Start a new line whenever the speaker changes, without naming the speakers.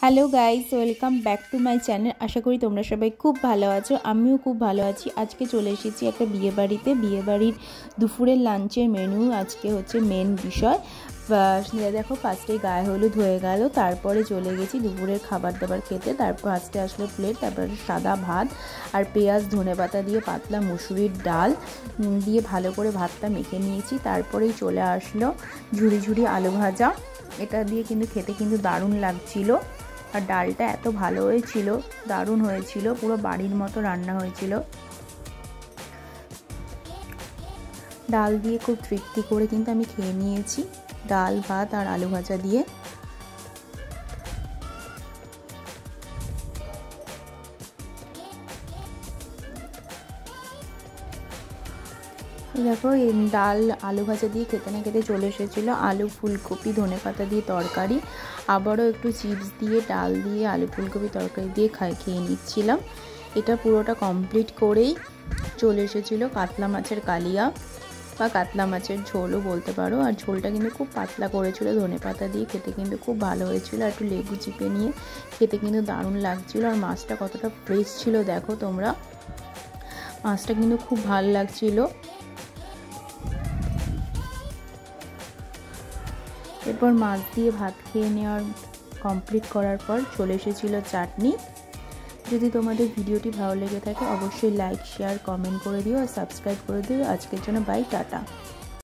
Hello guys, welcome back to my channel. আশা করি তোমরা সবাই খুব ভালো আছো, আমিও খুব ভালো আছি। আজকে চলে এসেছি একটা বিয়েবাড়ির দুপুরের লাঞ্চের মেনু আজকে হচ্ছে মেন বিষয়। দেখো, ফার্স্টে গায়ে হলুদ হয়ে গেল, তারপরে চলে গেছি দুপুরের খাবার দাবার খেতে। তারপর ফার্স্টে আসলো প্লেট, তারপরে সাদা ভাত আর পেঁয়াজ ধনেপাতা দিয়ে পাতলা মুসুরির ডাল দিয়ে ভালো করে ভাতটা মেখে নিয়েছি। তারপরেই চলে আসলো ঝুড়ি ঝুড়ি আলু ভাজা। এটা দিয়ে কিন্তু খেতে কিন্তু দারুণ লাগছিল। আর ডালটা এত ভালো হয়েছিল, দারুণ হয়েছিল, পুরো বাড়ির মতো রান্না হয়েছিল। ডাল দিয়ে খুব তৃপ্তি করে কিন্তু আমি খেয়ে নিয়েছি, ডাল ভাত আর আলু ভাজা দিয়ে। দেখো, এই ডাল আলু ভাজা দিয়ে খেতে না খেতে চলে এসেছিলো আলু ফুলকপি ধনেপাতা দিয়ে তরকারি। আবারও একটু চিপস দিয়ে ডাল দিয়ে আলু ফুলকপি তরকারি দিয়ে খেয়ে নিচ্ছিলাম। এটা পুরোটা কমপ্লিট করেই চলে এসেছিলো কাতলা মাছের কালিয়া বা কাতলা মাছের ঝোলও বলতে পারো। আর ঝোলটা কিন্তু খুব পাতলা করেছিল, ধনেপাতা দিয়ে খেতে কিন্তু খুব ভালো হয়েছিল। আর একটু লেবু চিপে নিয়ে খেতে কিন্তু দারুণ লাগছিলো। আর মাছটা কতটা ফ্রেশ ছিল দেখো তোমরা, মাছটা কিন্তু খুব ভালো লাগছিলো। এরপর মাছ দিয়ে ভাত খেয়ে নেওয়ার কমপ্লিট করার পর চলে এসেছিলো চাটনি। যদি তোমাদের ভিডিওটি ভালো লেগে থাকে অবশ্যই লাইক শেয়ার কমেন্ট করে দিও আর সাবস্ক্রাইব করে দিও। আজকের জন্য বাই, টাটা।